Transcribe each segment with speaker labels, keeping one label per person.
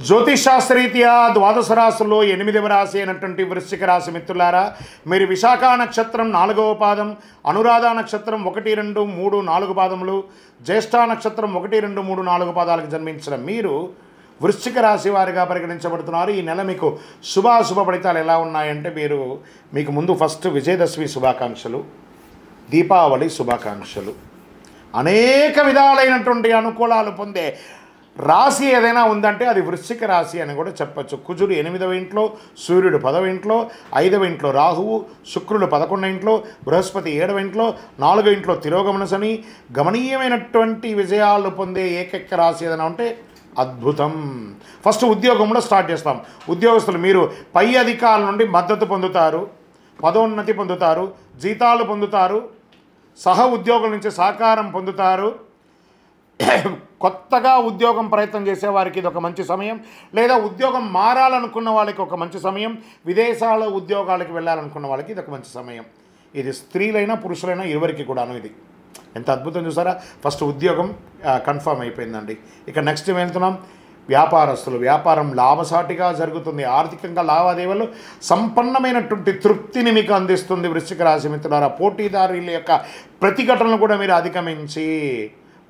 Speaker 1: జ్యోతిషాస్త్రరీత్యా ద్వాదశ రాశుల్లో 8వ రాశి అయినటువంటి వృశ్చిక రాశి మిత్రులారా, మీరు విశాఖ నక్షత్రం 4వ పాదం, అనురాధ నక్షత్రం 1, 2, 3, 4 పాదములు, జ్యేష్ఠ నక్షత్రం 1, 2, 3, 4 పాదాలకు జన్మించిన మీరు వృశ్చిక రాశి వారిగా పరిగణించబడుతున్నారు. ఈ నెల మీకు శుభాశుభ ఫలితాలు ఎలా ఉన్నాయంటే, మీకు ముందు ఫస్ట్ విజయదశమి శుభాకాంక్షలు, దీపావళి శుభాకాంక్షలు. అనేక విధాలైనటువంటి అనుకూలాలు పొందే రాశి ఏదైనా ఉందంటే అది వృశ్చిక రాశి అని కూడా చెప్పచ్చు. కుజుడు 8వ ఇంట్లో, సూర్యుడు 10వ ఇంట్లో, 5వ ఇంట్లో రాహువు, శుక్రుడు 11వ ఇంట్లో, బృహస్పతి 7వ ఇంట్లో, 4వ ఇంట్లో తిరోగమన శని. గమనీయమైనటువంటి విజయాలు పొందే ఏకైక రాశి ఏదైనా ఉంటే అద్భుతం. ఫస్ట్ ఉద్యోగంలో స్టార్ట్ చేస్తాం. ఉద్యోగస్తులు మీరు పై అధికారుల నుండి మద్దతు పొందుతారు, పదోన్నతి పొందుతారు, జీతాలు పొందుతారు, సహ ఉద్యోగుల నుంచి సహకారం పొందుతారు. కొత్తగా ఉద్యోగం ప్రయత్నం చేసేవారికి ఇది ఒక మంచి సమయం, లేదా ఉద్యోగం మారాలనుకున్న వాళ్ళకి ఒక మంచి సమయం, విదేశాల ఉద్యోగాలకు వెళ్ళాలనుకున్న వాళ్ళకి ఇది ఒక మంచి సమయం. ఇది స్త్రీలైనా పురుషులైనా ఇరువురికి కూడాను. ఇది ఎంత అద్భుతం చూసారా. ఫస్ట్ ఉద్యోగం కన్ఫర్మ్ అయిపోయిందండి. ఇక నెక్స్ట్ వెళ్తున్నాం. వ్యాపారస్తులు, వ్యాపారం లాభసాటిగా జరుగుతుంది. ఆర్థికంగా లావాదేవీలు సంపన్నమైనటువంటి తృప్తిని మీకు అందిస్తుంది. వృశ్చిక రాశి మిత్రులారా, పోటీదారుల యొక్క ప్రతిఘటనలు కూడా మీరు అధిగమించి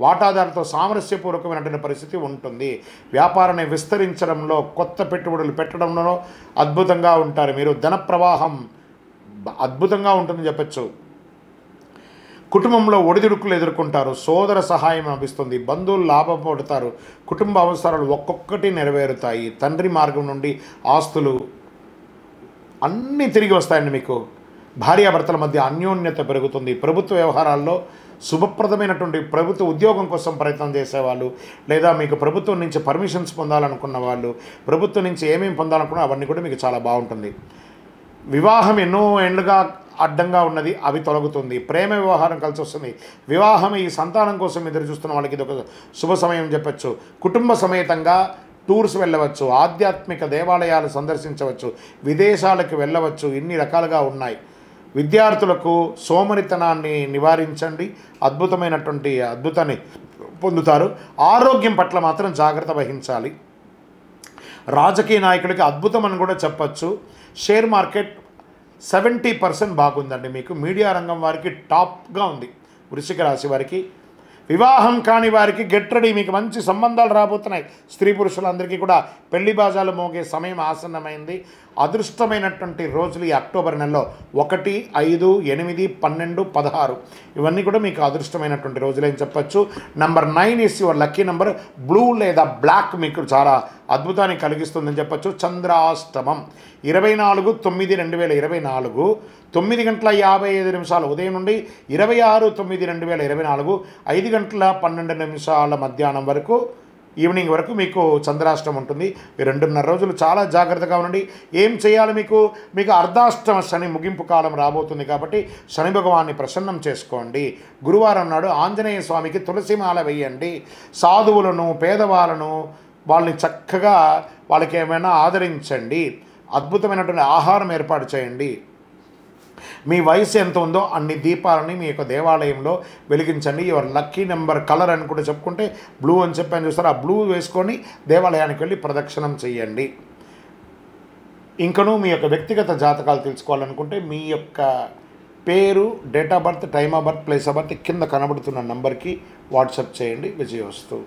Speaker 1: వాటాదారులతో సామరస్యపూర్వకమైనటువంటి పరిస్థితి ఉంటుంది. వ్యాపారాన్ని విస్తరించడంలో, కొత్త పెట్టుబడులు పెట్టడంలో అద్భుతంగా ఉంటారు. మీరు ధన ప్రవాహం అద్భుతంగా ఉంటుందని చెప్పచ్చు. కుటుంబంలో ఒడిదుడుకులు ఎదుర్కొంటారు, సోదర సహాయం లభిస్తుంది, బంధువులు లాభపడతారు, కుటుంబ అవసరాలు ఒక్కొక్కటి నెరవేరుతాయి. తండ్రి మార్గం నుండి ఆస్తులు అన్నీ తిరిగి వస్తాయండి. మీకు భార్యాభర్తల మధ్య అన్యోన్యత పెరుగుతుంది. ప్రభుత్వ వ్యవహారాల్లో శుభప్రదమైనటువంటి ప్రభుత్వ ఉద్యోగం కోసం ప్రయత్నం చేసేవాళ్ళు, లేదా మీకు ప్రభుత్వం నుంచి పర్మిషన్స్ పొందాలనుకున్న వాళ్ళు, ప్రభుత్వం నుంచి ఏమేమి పొందాలనుకున్నా అవన్నీ కూడా మీకు చాలా బాగుంటుంది. వివాహం ఎన్నో ఏళ్ళుగా అడ్డంగా ఉన్నది, అవి తొలగుతుంది. ప్రేమ వ్యవహారం కలిసి వస్తుంది. వివాహం ఈ సంతానం కోసం ఎదురు చూస్తున్న వాళ్ళకి ఇది ఒక శుభ సమయం చెప్పచ్చు. కుటుంబ సమేతంగా టూర్స్ వెళ్ళవచ్చు, ఆధ్యాత్మిక దేవాలయాలు సందర్శించవచ్చు, విదేశాలకు వెళ్ళవచ్చు. ఇన్ని రకాలుగా ఉన్నాయి. విద్యార్థులకు సోమరితనాన్ని నివారించండి, అద్భుతాన్ని పొందుతారు. ఆరోగ్యం పట్ల మాత్రం జాగ్రత్త వహించాలి. రాజకీయ నాయకులకి అద్భుతం అని కూడా చెప్పచ్చు. షేర్ మార్కెట్ 70% బాగుందండి. మీకు మీడియా రంగం వారికి టాప్గా ఉంది. వృశ్చిక రాశి వారికి, వివాహం కాని వారికి గెట్ రెడీ, మీకు మంచి సంబంధాలు రాబోతున్నాయి. స్త్రీ పురుషులందరికీ కూడా పెళ్లి బాజాలు మోగే సమయం ఆసన్నమైంది. అదృష్టమైనటువంటి రోజులు ఈ అక్టోబర్ నెలలో 1, 5, 8, 12, 16 ఇవన్నీ కూడా మీకు అదృష్టమైనటువంటి రోజులు అని చెప్పచ్చు. Number 9 is your lucky number. Blue లేదా బ్లాక్ మీకు చాలా అద్భుతాన్ని కలిగిస్తుందని చెప్పచ్చు. చంద్రాష్టమం 24/9/2024 9:55 ఉదయం నుండి 26/9/2024 5:12 మధ్యాహ్నం వరకు, ఈవినింగ్ వరకు మీకు చంద్రాష్టమం ఉంటుంది. ఈ 2.5 రోజులు చాలా జాగ్రత్తగా ఉండండి. ఏం చేయాలి? మీకు అర్ధాష్టమ శని ముగింపు కాలం రాబోతుంది కాబట్టి శని భగవాన్ని ప్రసన్నం చేసుకోండి. గురువారం నాడు ఆంజనేయ స్వామికి తులసిమాల వేయండి. సాధువులను, పేదవాళ్ళను వాళ్ళని చక్కగా వాళ్ళకి ఏమైనా ఆదరించండి. అద్భుతమైనటువంటి ఆహారం ఏర్పాటు చేయండి. మీ వయసు ఎంత ఉందో అన్ని దీపాలని మీ యొక్క దేవాలయంలో వెలిగించండి. యువర్ లక్కీ నెంబర్ కలర్ అని కూడా చెప్పుకుంటే బ్లూ అని చెప్పని చూస్తారు. ఆ బ్లూ వేసుకొని దేవాలయానికి వెళ్ళి ప్రదక్షిణం చేయండి. ఇంకనూ మీ యొక్క వ్యక్తిగత జాతకాలు తెలుసుకోవాలనుకుంటే మీ యొక్క పేరు, date of birth, time of birth, place of birth కింద కనబడుతున్న నంబర్కి వాట్సాప్ చేయండి. విజయోస్తు.